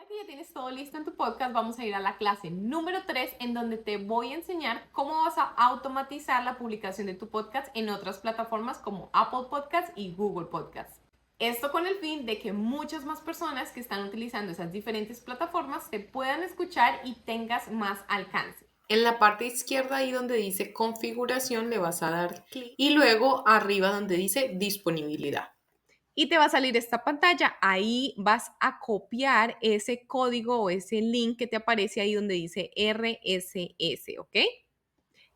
Ahora que ya tienes todo listo en tu podcast, vamos a ir a la clase número 3, en donde te voy a enseñar cómo vas a automatizar la publicación de tu podcast en otras plataformas como Apple Podcasts y Google Podcasts. Esto con el fin de que muchas más personas que están utilizando esas diferentes plataformas te puedan escuchar y tengas más alcance. En la parte izquierda, ahí donde dice configuración, le vas a dar clic y luego arriba donde dice disponibilidad. Y te va a salir esta pantalla. Ahí vas a copiar ese código o ese link que te aparece ahí donde dice RSS, ¿ok?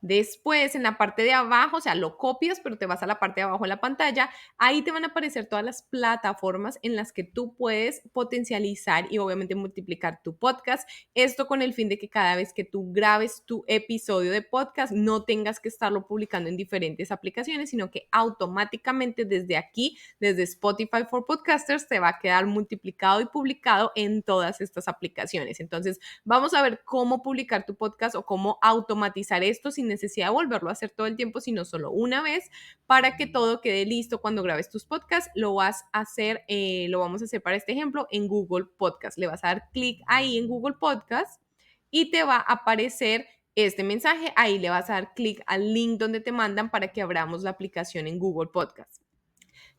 Después, en la parte de abajo, o sea, lo copias, pero te vas a la parte de abajo de la pantalla. Ahí te van a aparecer todas las plataformas en las que tú puedes potencializar y obviamente multiplicar tu podcast. Esto con el fin de que cada vez que tú grabes tu episodio de podcast no tengas que estarlo publicando en diferentes aplicaciones, sino que automáticamente desde aquí, desde Spotify for Podcasters, te va a quedar multiplicado y publicado en todas estas aplicaciones. Entonces, vamos a ver cómo publicar tu podcast o cómo automatizar esto sin necesidad de volverlo a hacer todo el tiempo, sino solo una vez para que todo quede listo cuando grabes tus podcasts. Lo vas a hacer, lo vamos a hacer para este ejemplo en Google Podcast. Le vas a dar clic ahí en Google Podcast y te va a aparecer este mensaje. Ahí le vas a dar clic al link donde te mandan para que abramos la aplicación en Google Podcast.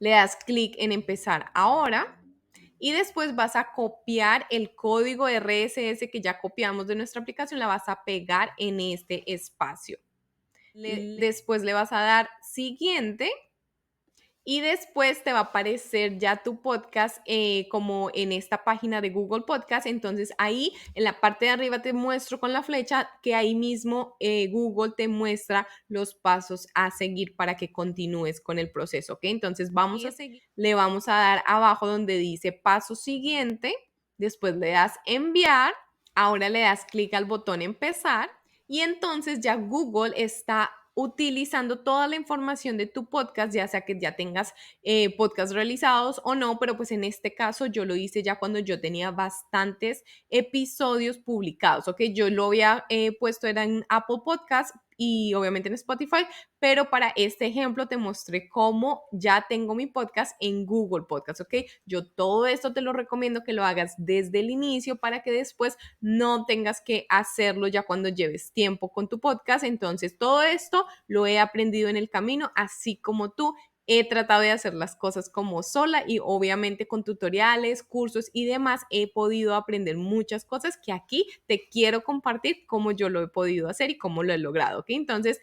Le das clic en empezar ahora y después vas a copiar el código RSS que ya copiamos de nuestra aplicación, la vas a pegar en este espacio. Después le vas a dar siguiente y después te va a aparecer ya tu podcast como en esta página de Google Podcast. Entonces ahí en la parte de arriba te muestro con la flecha que ahí mismo Google te muestra los pasos a seguir para que continúes con el proceso, ¿ok? Entonces vamos a seguir. Le vamos a dar abajo donde dice paso siguiente. Después le das enviar. Ahora le das clic al botón empezar. Y entonces ya Google está utilizando toda la información de tu podcast, ya sea que ya tengas podcasts realizados o no, pero pues en este caso yo lo hice ya cuando yo tenía bastantes episodios publicados, ¿ok? Yo lo había puesto, era en Apple Podcast y obviamente en Spotify, pero para este ejemplo te mostré cómo ya tengo mi podcast en Google Podcast, ¿ok? Yo todo esto te lo recomiendo que lo hagas desde el inicio para que después no tengas que hacerlo ya cuando lleves tiempo con tu podcast. Entonces, todo esto lo he aprendido en el camino, así como tú. He tratado de hacer las cosas como sola y obviamente con tutoriales, cursos y demás he podido aprender muchas cosas que aquí te quiero compartir cómo yo lo he podido hacer y cómo lo he logrado, ¿ok? Entonces,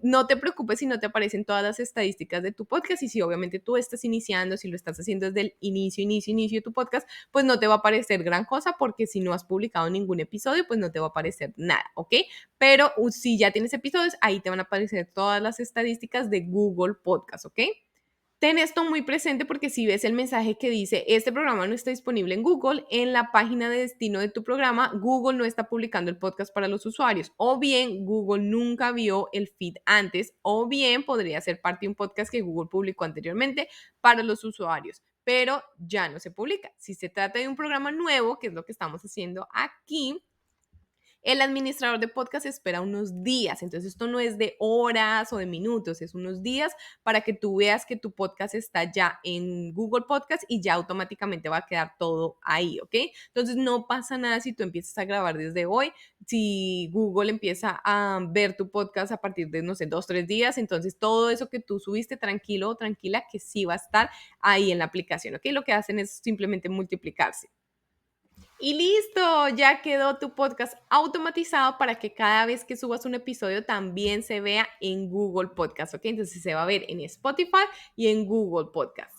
no te preocupes si no te aparecen todas las estadísticas de tu podcast y si obviamente tú estás iniciando, si lo estás haciendo desde el inicio de tu podcast, pues no te va a aparecer gran cosa porque si no has publicado ningún episodio, pues no te va a aparecer nada, ¿ok? Pero si ya tienes episodios, ahí te van a aparecer todas las estadísticas de Google Podcast, ¿ok? Ten esto muy presente porque si ves el mensaje que dice este programa no está disponible en Google, en la página de destino de tu programa, Google no está publicando el podcast para los usuarios. O bien Google nunca vio el feed antes, o bien podría ser parte de un podcast que Google publicó anteriormente para los usuarios, pero ya no se publica. Si se trata de un programa nuevo, que es lo que estamos haciendo aquí, el administrador de podcast espera unos días, entonces esto no es de horas o de minutos, es unos días para que tú veas que tu podcast está ya en Google Podcast y ya automáticamente va a quedar todo ahí, ¿ok? Entonces no pasa nada si tú empiezas a grabar desde hoy, si Google empieza a ver tu podcast a partir de, no sé, 2, 3 días, entonces todo eso que tú subiste, tranquilo o tranquila, que sí va a estar ahí en la aplicación, ¿ok? Lo que hacen es simplemente multiplicarse. Y listo, ya quedó tu podcast automatizado para que cada vez que subas un episodio también se vea en Google Podcast, ¿ok? Entonces se va a ver en Spotify y en Google Podcast.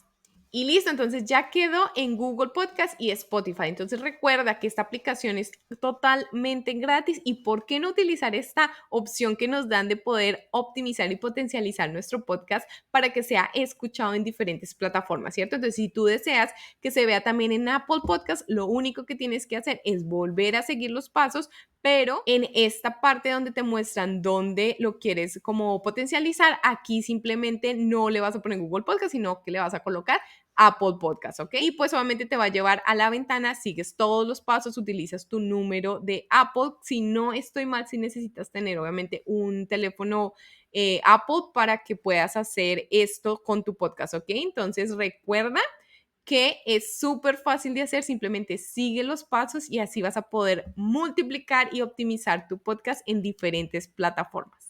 Y listo, entonces ya quedó en Google Podcast y Spotify. Entonces recuerda que esta aplicación es totalmente gratis y ¿por qué no utilizar esta opción que nos dan de poder optimizar y potencializar nuestro podcast para que sea escuchado en diferentes plataformas, ¿cierto? Entonces, si tú deseas que se vea también en Apple Podcast, lo único que tienes que hacer es volver a seguir los pasos, pero en esta parte donde te muestran dónde lo quieres como potencializar, aquí simplemente no le vas a poner Google Podcast, sino que le vas a colocar Apple Podcast, ¿ok? Y pues obviamente te va a llevar a la ventana, sigues todos los pasos, utilizas tu número de Apple. Si no estoy mal, si necesitas tener obviamente un teléfono Apple para que puedas hacer esto con tu podcast, ¿ok? Entonces recuerda que es súper fácil de hacer, simplemente sigue los pasos y así vas a poder multiplicar y optimizar tu podcast en diferentes plataformas.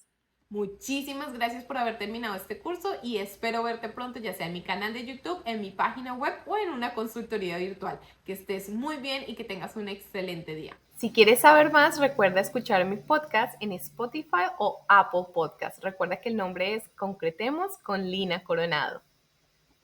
Muchísimas gracias por haber terminado este curso y espero verte pronto, ya sea en mi canal de YouTube, en mi página web o en una consultoría virtual. Que estés muy bien y que tengas un excelente día. Si quieres saber más, recuerda escuchar mi podcast en Spotify o Apple Podcast. Recuerda que el nombre es Concretemos con Lina Coronado.